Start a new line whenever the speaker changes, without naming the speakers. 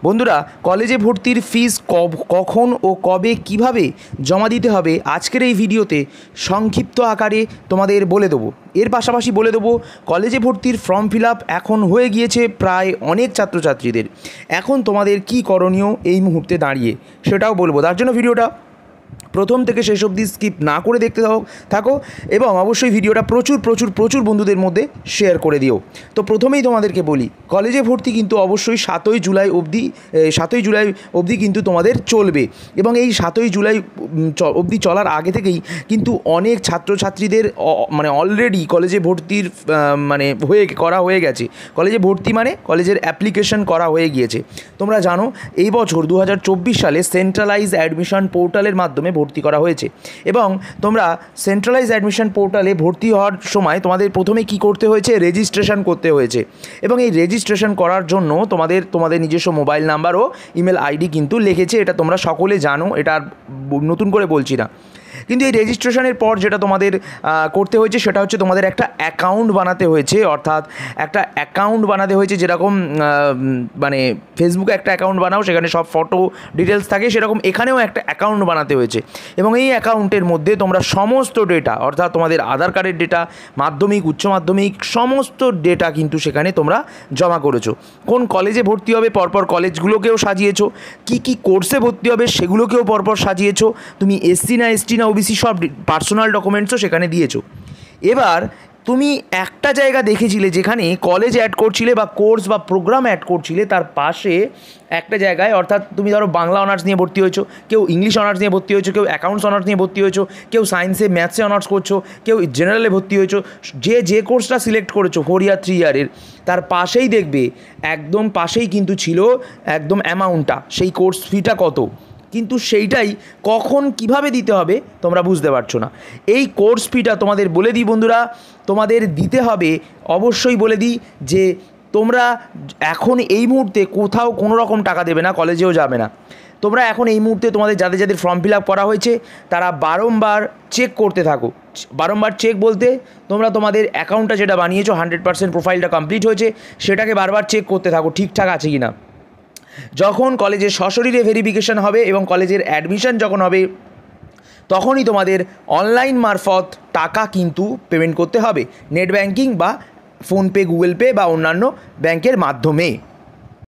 বন্ধুরা, কলেজে ভর্তির ফিস কখন ও কবে কিভাবে জমা দিতে হবে আজকের এই ভিডিওতে সংক্ষিপ্ত আকারে তোমাদের বলে দেবো। এর পাশাপাশি বলে দেবো কলেজে ভর্তির ফর্ম ফিল আপ এখন হয়ে গিয়েছে প্রায় অনেক ছাত্রছাত্রীদের। এখন তোমাদের কি করণীয় এই মুহূর্তে দাঁড়িয়ে সেটাও বলবো। তার জন্য ভিডিওটা প্রথম থেকে শেষ অবধি স্কিপ না করে দেখতে থাকো এবং অবশ্যই ভিডিওটা প্রচুর বন্ধুদের মধ্যে শেয়ার করে দিও। তো প্রথমেই তোমাদেরকে বলি, কলেজে ভর্তি কিন্তু অবশ্যই 7ই জুলাই অবধি কিন্তু তোমাদের চলবে এবং এই 7ই জুলাই অবধি চলার আগে থেকেই কিন্তু অনেক ছাত্রছাত্রীদের অলরেডি কলেজে ভর্তির করা হয়ে গেছে। কলেজে ভর্তি মানে কলেজের অ্যাপ্লিকেশন করা হয়ে গিয়েছে। তোমরা জানো এই বছর 2024 সালে সেন্ট্রালাইজ অ্যাডমিশন পোর্টালের মাধ্যমে ভর্তি করা হয়েছে এবং তোমরা সেন্ট্রালাইজ অ্যাডমিশন পোর্টালে ভর্তি হওয়ার সময় তোমাদের প্রথমে কি করতে হয়েছে, রেজিস্ট্রেশন করতে হয়েছে এবং এই রেজিস্ট্রেশন করার জন্য তোমাদের নিজস্ব মোবাইল নাম্বার ও ইমেল আইডি কিন্তু লিখেছে। এটা তোমরা সকলে জানো, এটা আর নতুন করে বলছি না। কিন্তু এই রেজিস্ট্রেশনের পর যেটা তোমাদের করতে হয়েছে সেটা হচ্ছে তোমাদের একটা অ্যাকাউন্ট বানাতে হয়েছে। অর্থাৎ একটা অ্যাকাউন্ট বানাতে হয়েছে, যেরকম ফেসবুকে একটা অ্যাকাউন্ট বানাও, সেখানে সব ফটো ডিটেলস থাকে, সেরকম এখানেও একটা অ্যাকাউন্ট বানাতে হয়েছে এবং এই অ্যাকাউন্টের মধ্যে তোমরা সমস্ত ডেটা, অর্থাৎ তোমাদের আধার কার্ডের ডেটা, মাধ্যমিক উচ্চ মাধ্যমিক সমস্ত ডেটা কিন্তু সেখানে তোমরা জমা করেছো। কোন কলেজে ভর্তি হবে পরপর কলেজগুলোকেও সাজিয়েছো, কি কোর্সে ভর্তি হবে সেগুলোকেও পরপর সাজিয়েছো, তুমি এসসি না এসটি না ওবিসি সব পার্সোনাল ডকুমেন্টসও সেখানে দিয়েছো। এবার তুমি একটা জায়গা দেখেছিলে যেখানে কলেজ অ্যাড করছিলে বা কোর্স বা প্রোগ্রাম অ্যাড করছিলে, তার পাশে একটা জায়গায়, অর্থাৎ তুমি ধরো বাংলা অনার্স নিয়ে ভর্তি হয়েছো, কেউ ইংলিশ অনার্স নিয়ে ভর্তি হয়েছো, কেউ অ্যাকাউন্টস অনার্স নিয়ে ভর্তি হয়েছো, কেউ সায়েন্সে ম্যাথসে অনার্স করছো, কেউ জেনারেলে ভর্তি হয়েছো, যে কোর্সটা সিলেক্ট করেছো 4 ইয়ার 3 ইয়ারের, তার পাশেই দেখবে একদম পাশেই কিন্তু ছিল একদম অ্যামাউন্টটা, সেই কোর্স ফিটা কত। কিন্তু সেইটাই কখন কিভাবে দিতে হবে তোমরা বুঝতে পারছো না। এই কোর্স ফিটা তোমাদের বলে দিই বন্ধুরা, তোমাদের দিতে হবে। অবশ্যই বলে দিই যে তোমরা এখন এই মুহূর্তে কোথাও কোনো রকম টাকা দেবে না, কলেজেও যাবে না। তোমরা এখন এই মুহূর্তে তোমাদের যাদের ফর্ম ফিল আপ করা হয়েছে তারা বারংবার চেক করতে থাকো। বারংবার চেক বলতে তোমরা তোমাদের অ্যাকাউন্টটা যেটা বানিয়েছো 100% প্রোফাইলটা কমপ্লিট হয়েছে সেটাকে বারবার চেক করতে থাকো ঠিকঠাক আছে কি না। যখন কলেজের সশরীরে ভেরিফিকেশন হবে এবং কলেজের অ্যাডমিশন যখন হবে তখনই তোমাদের অনলাইন মারফত টাকা কিন্তু পেমেন্ট করতে হবে, নেট ব্যাঙ্কিং বা ফোনপে, গুগল পে বা অন্যান্য ব্যাংকের মাধ্যমে।